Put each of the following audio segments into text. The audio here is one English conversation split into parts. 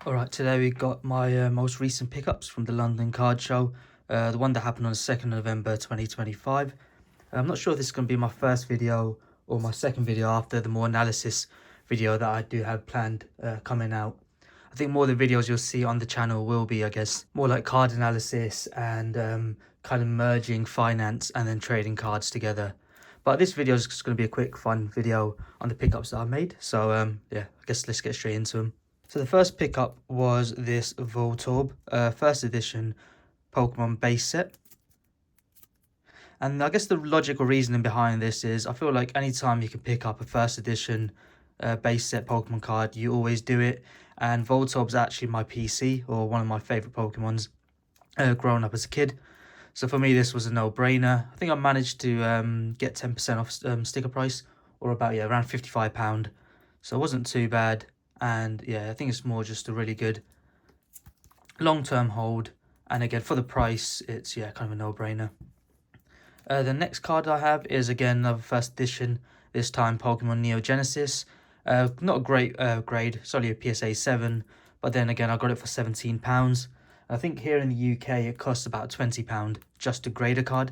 Alright, today we got my most recent pickups from the London card show, the one that happened on the 2nd November 2025. I'm not sure if this is going to be my first video or my second video after the more analysis video that I do have planned coming out. I think more of the videos you'll see on the channel will be, I guess, more like card analysis and kind of merging finance and then trading cards together. But this video is just going to be a quick, fun video on the pickups that I made. So yeah, I guess let's get straight into them. So the first pickup was this Voltorb, first edition Pokemon base set. And I guess the logical reasoning behind this is I feel like anytime you can pick up a first edition base set Pokemon card, you always do it. And Voltorb's actually my PC, or one of my favourite Pokemons growing up as a kid. So for me, this was a no-brainer. I think I managed to get 10% off sticker price, or about, around £55. So it wasn't too bad. And yeah, I think it's more just a really good long-term hold. And again, for the price, it's kind of a no-brainer. The next card I have is again another first edition, this time Pokemon Neo Genesis. Not a great grade, it's only a PSA 7, but then again I got it for £17. I think here in the UK it costs about £20 just to grade a card.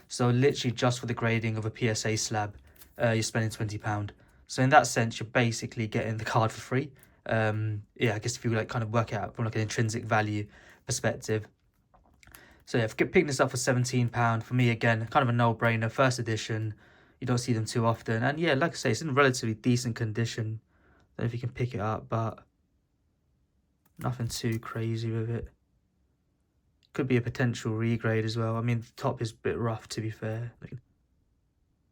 So literally just for the grading of a PSA slab, you're spending £20. So in that sense, you're basically getting the card for free. I guess if you like kind of work it out from like an intrinsic value perspective. So yeah, picking this up for £17 for me, again, kind of a no-brainer. First edition, you don't see them too often. And yeah, like I say, it's in relatively decent condition. Don't know if you can pick it up, but nothing too crazy with it. Could be a potential regrade as well. I mean, the top is a bit rough, to be fair.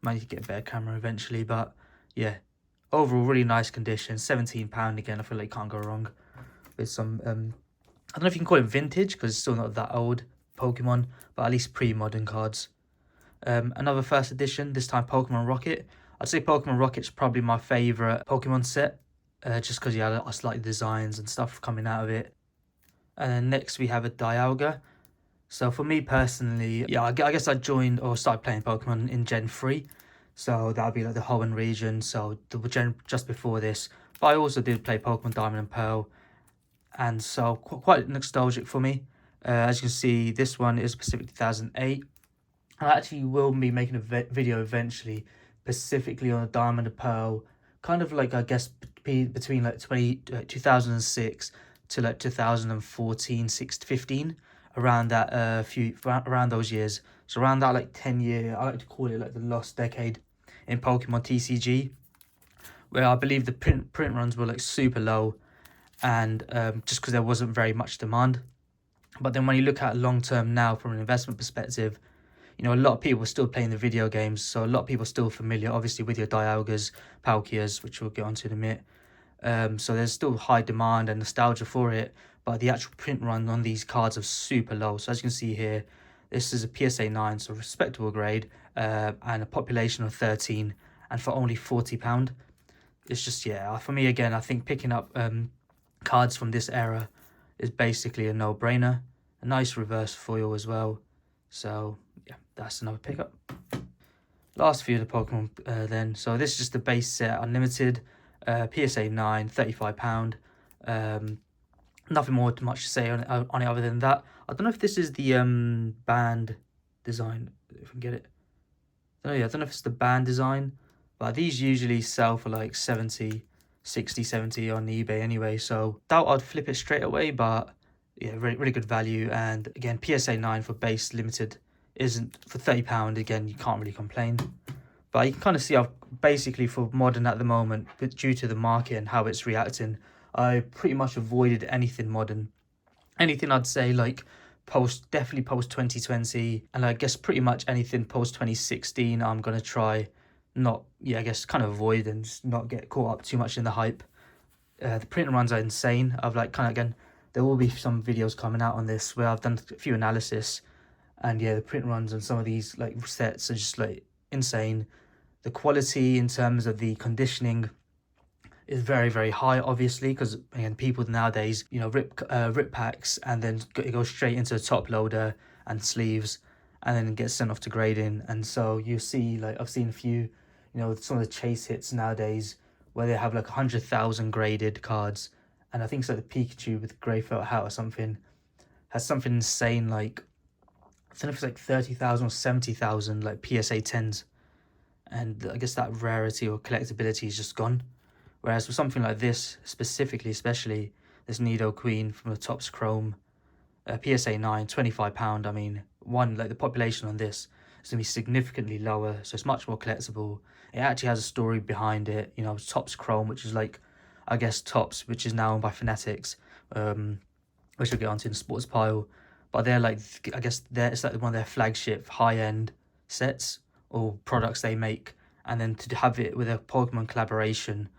Might need to get a better camera eventually, but yeah, overall really nice condition. £17 again. I feel like you can't go wrong with some I don't know if you can call it vintage because it's still not that old Pokemon, but at least pre-modern cards. Another first edition, this time Pokemon Rocket. I'd say Pokemon Rocket's probably my favorite Pokemon set, just because I like the designs and stuff coming out of it. And then next we have a Dialga. So for me personally, I guess I joined or started playing Pokemon in Gen 3. So that would be like the Hoenn region, so the gen just before this. But I also did play Pokemon Diamond and Pearl. And so quite nostalgic for me. As you can see, this one is Pacific 2008. I actually will be making a video eventually, specifically on a Diamond and Pearl. Kind of like, I guess, between like 2006 to like 2014, 15, around that around those years. So around that like 10-year, I like to call it like the lost decade in Pokemon TCG, where I believe the print runs were like super low, and just because there wasn't very much demand. But then when you look at long term now from an investment perspective, a lot of people are still playing the video games, so a lot of people are still familiar, obviously, with your Dialgas, Palkias, which we'll get onto in a minute. So there's still high demand and nostalgia for it, but the actual print run on these cards are super low. So as you can see here, this is a PSA 9, so respectable grade, and a population of 13, and for only £40. It's just, for me, again, I think picking up cards from this era is basically a no-brainer. A nice reverse foil as well. So yeah, that's another pickup. Last few of the Pokemon then. So this is just the base set, unlimited, PSA 9, £35. Nothing more much to say on it other than that. I don't know if this is the band design, if I can get it. I don't know if it's the band design, but these usually sell for like 60, 70 on eBay anyway. So doubt I'd flip it straight away, but yeah, really good value. And again, PSA 9 for base limited isn't for £30. Again, you can't really complain. But you can kind of see I've basically, for modern at the moment, but due to the market and how it's reacting, I pretty much avoided anything modern. Anything I'd say like definitely post 2020, and I guess pretty much anything post 2016, I'm gonna try not, I guess kind of avoid and just not get caught up too much in the hype. The print runs are insane. I've like kind of, again, there will be some videos coming out on this where I've done a few analysis, and yeah, the print runs on some of these like sets are just like insane. The quality in terms of the conditioning is very, very high, obviously, because again, people nowadays, rip packs and then go straight into the top loader and sleeves, and then get sent off to grading. And so you see, like I've seen a few, some of the chase hits nowadays where they have like 100,000 graded cards, and I think it's like the Pikachu with grey felt hat or something, has something insane like, I don't know if it's like 30,000 or 70,000 like PSA 10s, and I guess that rarity or collectability is just gone. Whereas for something like this specifically, especially this Nido Queen from the Topps Chrome, PSA 9, £25. I mean, one, like the population on this is going to be significantly lower, so it's much more collectible. It actually has a story behind it. You know, Topps Chrome, which is like, I guess Topps, which is now owned by Fanatics, which we'll get onto in the sports pile. But they're like, I guess it's like one of their flagship high-end sets or products they make. And then to have it with a Pokemon collaboration,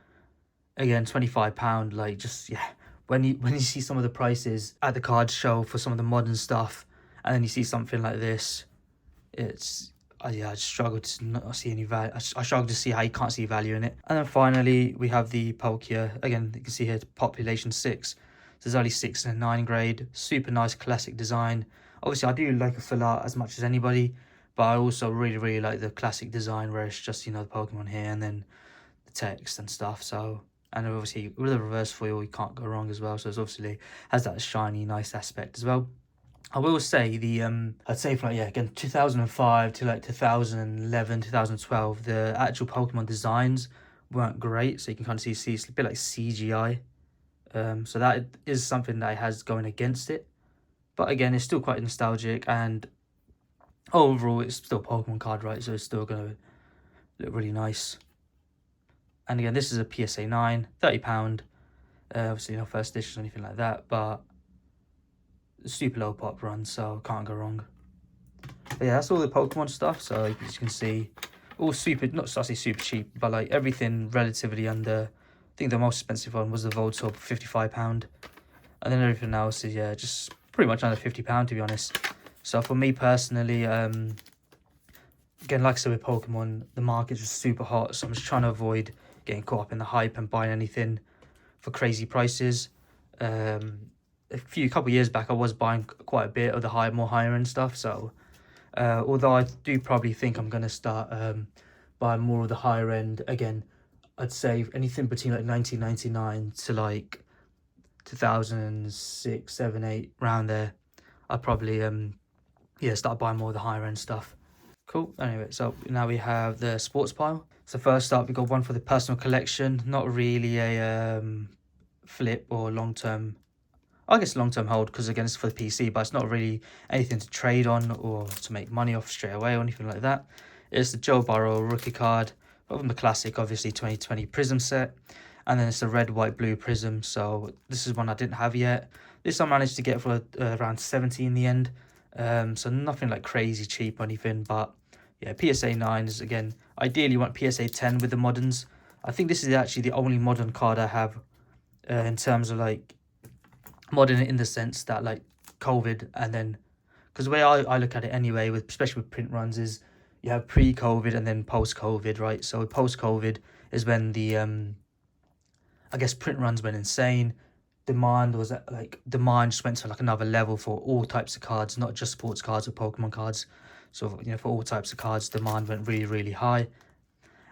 again, £25, like, just, yeah. When you see some of the prices at the card show for some of the modern stuff, and then you see something like this, it's, yeah, I just struggle to not see any value. I struggle to see how you can't see value in it. And then finally, we have the Palkia. Again, you can see here, population 6. There's only 6 and a 9 grade. Super nice classic design. Obviously, I do like a full art as much as anybody, but I also really like the classic design where it's just, you know, the Pokemon here and then the text and stuff. So, and obviously with the reverse foil, you can't go wrong as well. So it's obviously has that shiny, nice aspect as well. I will say the I'd say from like, yeah, again, 2005 to like 2011, 2012, the actual Pokemon designs weren't great. So you can kind of see it's a bit like CGI. So that is something that it has going against it. But again, it's still quite nostalgic, and overall it's still a Pokemon card, right? So it's still gonna look really nice. And again, this is a PSA 9, £30. Obviously no first edition or anything like that, but super low pop run, so can't go wrong. But yeah, that's all the Pokemon stuff. So as you can see, all super, not I say super cheap, but like everything relatively under. I think the most expensive one was the Voltorb, £55. And then everything else is, yeah, just pretty much under £50, to be honest. So for me personally, again, like I said with Pokemon, the market's just super hot, so I'm just trying to avoid getting caught up in the hype and buying anything for crazy prices. A couple years back, I was buying quite a bit of the more higher end stuff. So although I do probably think I'm gonna start buying more of the higher end again, I'd say anything between like 1999 to like 2006, 7, 8, around there. I'd probably yeah, start buying more of the higher end stuff. Cool. Anyway, so now we have the sports pile. So first up, we got one for the personal collection. Not really a flip or long-term, I guess long-term hold, because again it's for the PC, but it's not really anything to trade on or to make money off straight away or anything like that. It's the Joe Burrow rookie card from the classic, obviously 2020 Prism set, and then it's the red, white, blue Prism. So this is one I didn't have yet. This I managed to get for around 70 in the end. So nothing like crazy cheap or anything, but yeah, PSA 9 is, again, ideally you want PSA 10 with the moderns. I think this is actually the only modern card I have in terms of like modern in the sense that like COVID, and then because the way I look at it anyway, with especially with print runs, is you have pre-COVID and then post-COVID, right? So post-COVID is when the I guess print runs went insane. Demand just went to like another level for all types of cards, not just sports cards or Pokemon cards. So, you know, for all types of cards, demand went really high.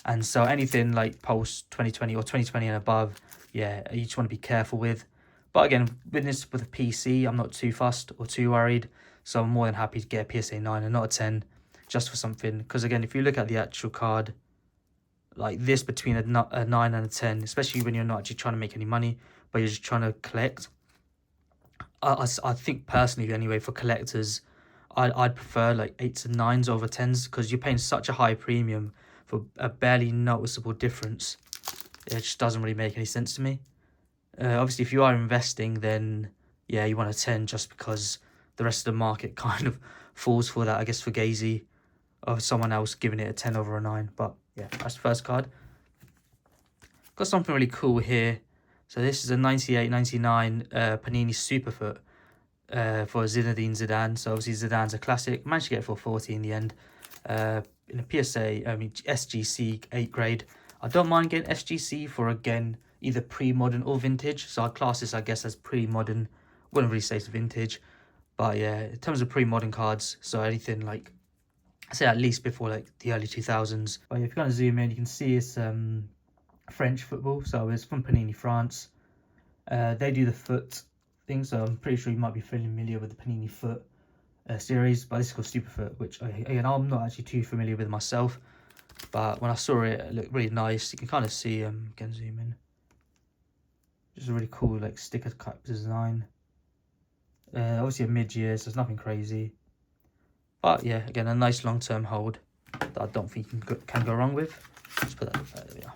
And so anything like post 2020 or 2020 and above, yeah, you just want to be careful with. But again, with a PC, I'm not too fussed or too worried. So I'm more than happy to get a PSA 9 and not a 10 just for something. Because again, if you look at the actual card, like this between a 9 and a 10, especially when you're not actually trying to make any money, but you're just trying to collect. I think personally, anyway, for collectors, I'd prefer like 8s and 9s over 10s, because you're paying such a high premium for a barely noticeable difference. It just doesn't really make any sense to me. Obviously, if you are investing, then yeah, you want a 10 just because the rest of the market kind of falls for that, I guess, for Gazy, of someone else giving it a 10 over a 9. But yeah, that's the first card. Got something really cool here. So this is a 98-99 Panini Superfoot for Zinedine Zidane. So obviously Zidane's a classic. Managed to get it for 40 in the end. In a PSA, I mean SGC 8 grade. I don't mind getting SGC for, again, either pre-modern or vintage. So I class this, I guess, as pre-modern. Wouldn't really say it's vintage. But yeah, in terms of pre-modern cards, so anything like, I say at least before like the early 2000s. But if you kind of zoom in, you can see it's French football. So it's from Panini France. They do the foot thing, so I'm pretty sure you might be familiar with the Panini Foot series, but this is called Superfoot, which again I'm not actually too familiar with myself, but when I saw it, it looked really nice. You can kind of see, again zoom in, just a really cool like sticker cut design. Obviously a mid-year, so it's nothing crazy, but yeah, again a nice long-term hold that I don't think you can go wrong with. Let's put that there we are.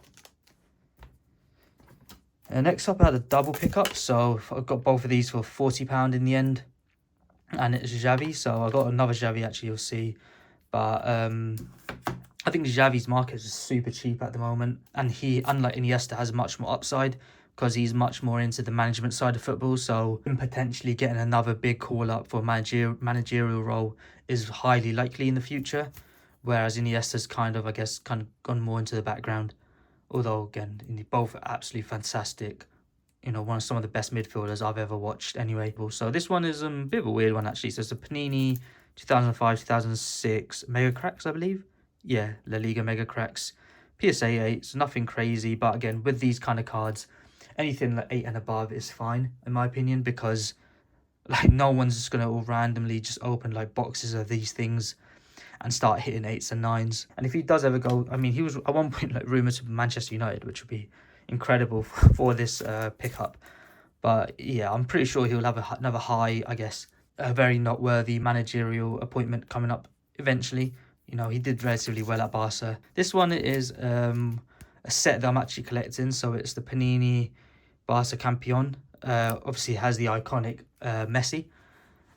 Next up I had a double pickup, so I got both of these for £40 in the end, and it's Xavi, so I got another Xavi actually, you'll see, but I think Xavi's market is super cheap at the moment, and he, unlike Iniesta, has much more upside because he's much more into the management side of football, so him potentially getting another big call up for a managerial role is highly likely in the future, whereas Iniesta's kind of, I guess, kind of gone more into the background. Although, again, both are absolutely fantastic. You know, some of the best midfielders I've ever watched anyway. So this one is a bit of a weird one, actually. So it's a Panini 2005-2006 Mega Cracks, I believe. Yeah, La Liga Mega Cracks. PSA 8, so nothing crazy. But again, with these kind of cards, anything like 8 and above is fine, in my opinion, because like no one's just going to randomly just open like boxes of these things and start hitting 8s and 9s. And if he does ever go, I mean, he was at one point like rumoured to Manchester United, which would be incredible for this pickup. But yeah, I'm pretty sure he'll have another high, I guess, a very noteworthy managerial appointment coming up eventually. You know, he did relatively well at Barca. This one is a set that I'm actually collecting. So it's the Panini Barca Campeón. Obviously, it has the iconic Messi.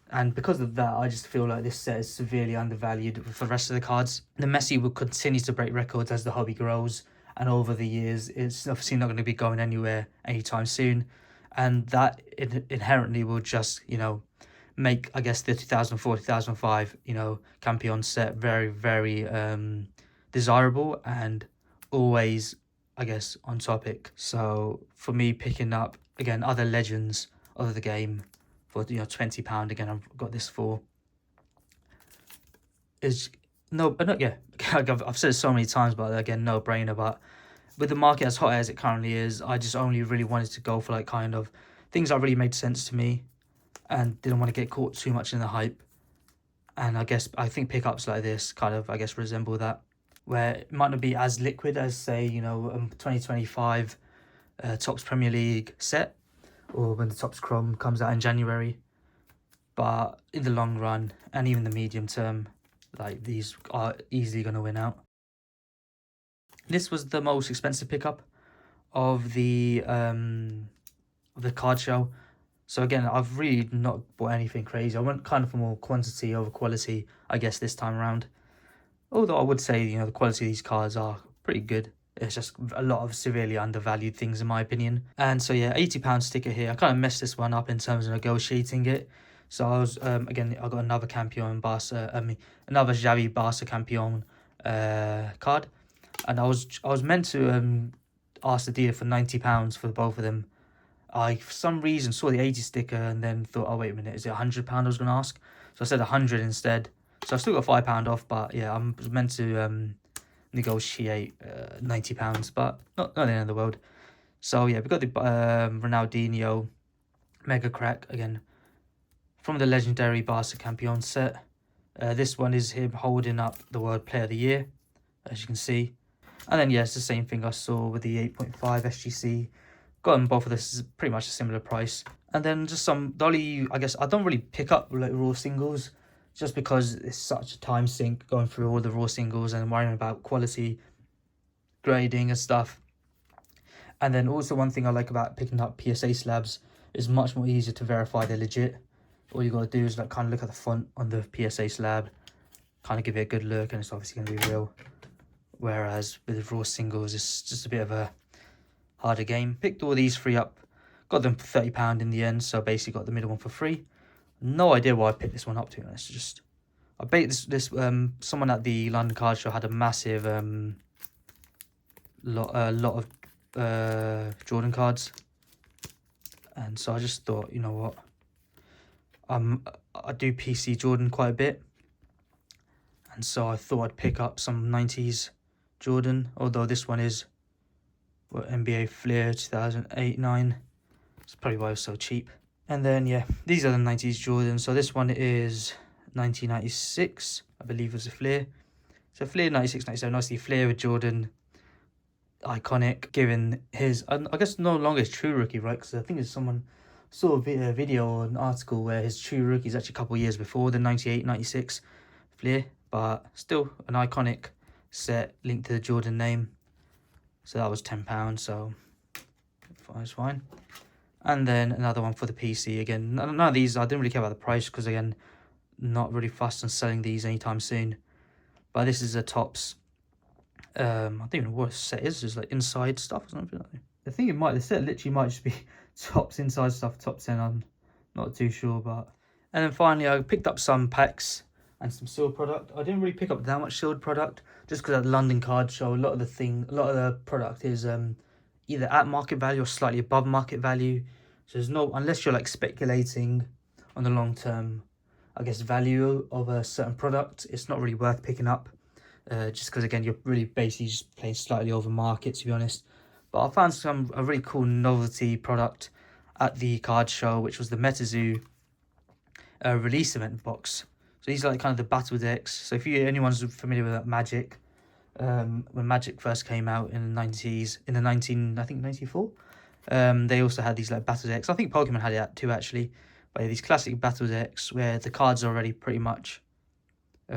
And because of that, I just feel like this set is severely undervalued for the rest of the cards. The Messi will continue to break records as the hobby grows, and over the years, it's obviously not going to be going anywhere anytime soon. And that inherently will just, you know, make, I guess, the 2004-2005, you know, Campeon set very, very desirable and always, I guess, on topic. So for me, picking up, again, other legends of the game for, you know, £20, again, I've got this for, is no, yeah, I've said it so many times, but again, no brainer. But with the market as hot as it currently is, I just only really wanted to go for like kind of things that really made sense to me and didn't want to get caught too much in the hype. And I think pickups like this kind of, I guess, resemble that, where it might not be as liquid as, say, you know, 2025 Topps Premier League set, or when the Topps Chrome comes out in January. But in the long run, and even the medium term, like, these are easily going to win out. This was the most expensive pickup of the card show. So again, I've really not bought anything crazy. I went kind of for more quantity over quality, I guess, this time around. Although I would say, you know, the quality of these cards are pretty good. It's just a lot of severely undervalued things, in my opinion. And so yeah, £80 sticker here. I kind of messed this one up in terms of negotiating it. So I was, again, I got another Campeon Barca, another Xavi Barca Campeon card. And I was meant to ask the dealer for £90 for both of them. I, for some reason, saw the 80 sticker and then thought, oh, wait a minute, is it £100 I was going to ask? So I said 100 instead. So I still got £5 off, but yeah, I'm meant to negotiate £90, but not the end of the world. So yeah, we got the Ronaldinho Mega Crack, again, from the legendary Barca Campeón set. This one is him holding up the World Player of the Year, as you can see. And then, yeah, it's the same thing I saw with the 8.5 SGC. Got them both of this is pretty much a similar price. And then just some Dolly, I guess, I don't really pick up like raw singles just because it's such a time sink going through all the raw singles and worrying about quality, grading and stuff. And then also one thing I like about picking up PSA slabs is much more easier to verify they're legit. All you got to do is like kind of look at the font on the PSA slab, kind of give it a good look, and it's obviously going to be real. Whereas with raw singles, it's just a bit of a harder game. Picked all these three up, got them for £30 in the end, so basically got the middle one for free. No idea why I picked this one up, to be honest. Just I bet this someone at the London Card Show had a massive lot of Jordan cards, and so I just thought, you know what, I do PC Jordan quite a bit, and so I thought I'd pick up some 90s Jordan, although this one is NBA Flair 2008-9. It's probably why it was so cheap. And then, yeah, these are the 90s Jordans. So this one is 1996, I believe was a Flair. So Flair 96, 97, obviously Flair with Jordan, iconic, given his, I guess no longer his true rookie, right? Because I think it's someone saw a video or an article where his true rookie is actually a couple of years before the 98, 96 Flair. But still an iconic set linked to the Jordan name. So that was £10, so it's fine. And then another one for the PC. Again, none of these, I didn't really care about the price because, again, not really fussed on selling these anytime soon. But this is a Topps. I don't even know what a set is. It's like inside stuff or something. I think the set literally might just be Topps inside stuff, top 10. I'm not too sure, but. And then finally, I picked up some packs and some sealed product. I didn't really pick up that much sealed product just because at the London Card Show, a lot of the product is either at market value or slightly above market value. So there's no, unless you're like speculating on the long term, I guess, value of a certain product, it's not really worth picking up. Just because, again, you're really basically just playing slightly over market, to be honest. But I found a really cool novelty product at the card show, which was the MetaZoo release event box. So these are like kind of the battle decks. So if anyone's familiar with Magic, when Magic first came out in the 90s, I think 94, they also had these like battle decks. I think Pokemon had it too, actually. But yeah, these classic battle decks where the cards are already pretty much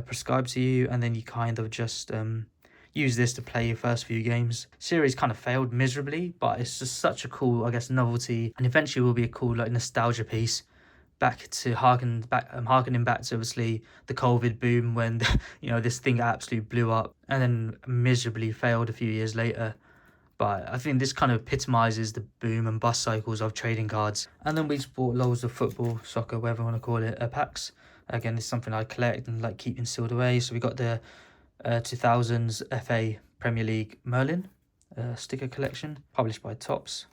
prescribed to you, and then you kind of just use this to play your first few games. Series kind of failed miserably, but it's just such a cool, I guess, novelty, and eventually will be a cool like nostalgia piece. Harkening back to obviously the COVID boom when this thing absolutely blew up and then miserably failed a few years later. But I think this kind of epitomizes the boom and bust cycles of trading cards. And then we bought loads of football, soccer, whatever you want to call it, packs. Again, this is something I collect and like keeping sealed away. So we got the 2000s FA Premier League Merlin sticker collection, published by Topps.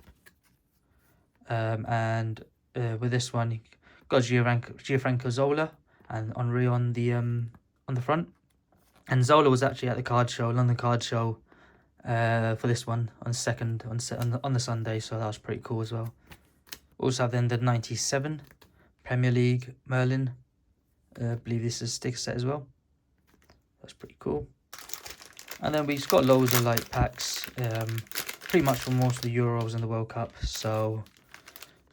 And with this one, you got Gianfranco Zola and Henri on the front. And Zola was actually at the card show, London Card Show, for this one on the Sunday, so that was pretty cool as well. Also have then the 97 Premier League Merlin. I believe this is a sticker set as well. That's pretty cool. And then we've got loads of like packs, pretty much for most of the Euros and the World Cup. So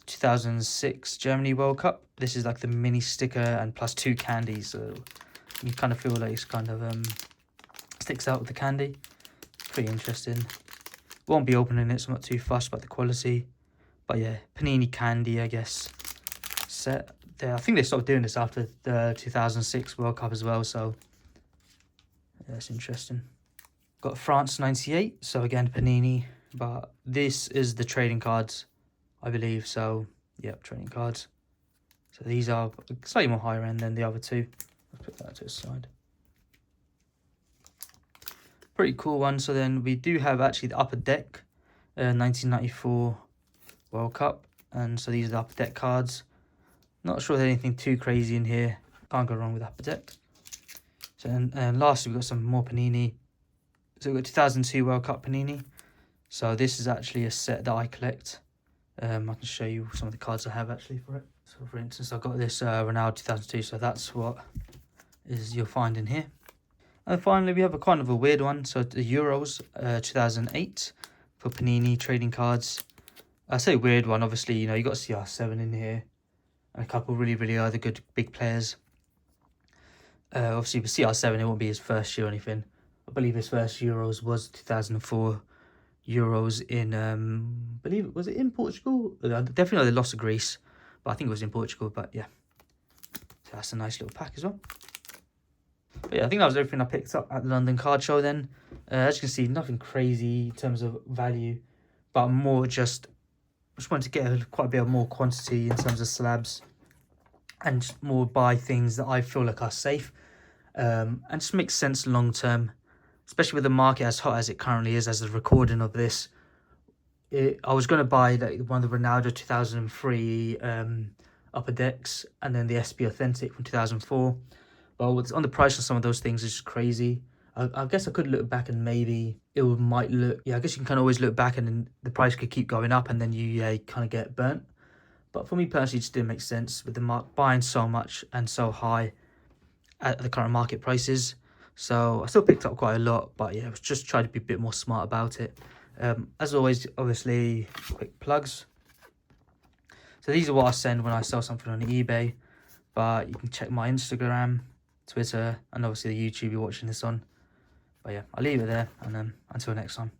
2006 Germany World Cup. This is like the mini sticker and plus 2 candies. So you kind of feel like it's kind of sticks out with the candy. Pretty interesting. Won't be opening it, so I'm not too fussed about the quality. But yeah, Panini candy, I guess, set there. I think they stopped doing this after the 2006 World Cup as well, so yeah, that's interesting. Got France 98, so again Panini, but this is the trading cards, I believe. So yeah, trading cards. So these are slightly more higher end than the other two. I'll put that to the side. Pretty cool one. So then we do have actually the Upper Deck 1994 World Cup, and so these are the Upper Deck cards. Not sure there's anything too crazy in here. Can't go wrong with Upper Deck. So and lastly we've got some more Panini. So we've got 2002 World Cup Panini. So this is actually a set that I collect. I can show you some of the cards I have actually for it. So for instance, I've got this Ronaldo 2002, so that's what you'll find in here. And finally, we have a kind of a weird one. So the Euros 2008 for Panini trading cards. I say weird one, obviously, you got CR7 in here. And a couple really other good big players. Obviously, with CR7, it won't be his first year or anything. I believe his first Euros was 2004 Euros in, was it in Portugal? Definitely know they lost to Greece, but I think it was in Portugal. But yeah, so that's a nice little pack as well. But yeah, I think that was everything I picked up at the London Card Show then. As you can see, nothing crazy in terms of value, but more just wanted to get quite a bit of more quantity in terms of slabs, and just more buy things that I feel like are safe, and just makes sense long term, especially with the market as hot as it currently is as the recording of this. I was going to buy one of the Ronaldo 2003 Upper Decks, and then the SB Authentic from 2004. But on the price of some of those things is just crazy. I guess I could look back and maybe might look. Yeah, I guess you can kind of always look back and then the price could keep going up and then you kind of get burnt. But for me personally, it just didn't make sense with the buying so much and so high at the current market prices. So I still picked up quite a lot, but yeah, I was just trying to be a bit more smart about it. As always, obviously, quick plugs. So these are what I send when I sell something on eBay, but you can check my Instagram, Twitter, and obviously the YouTube you're watching this on. But yeah, I'll leave it there, and until next time.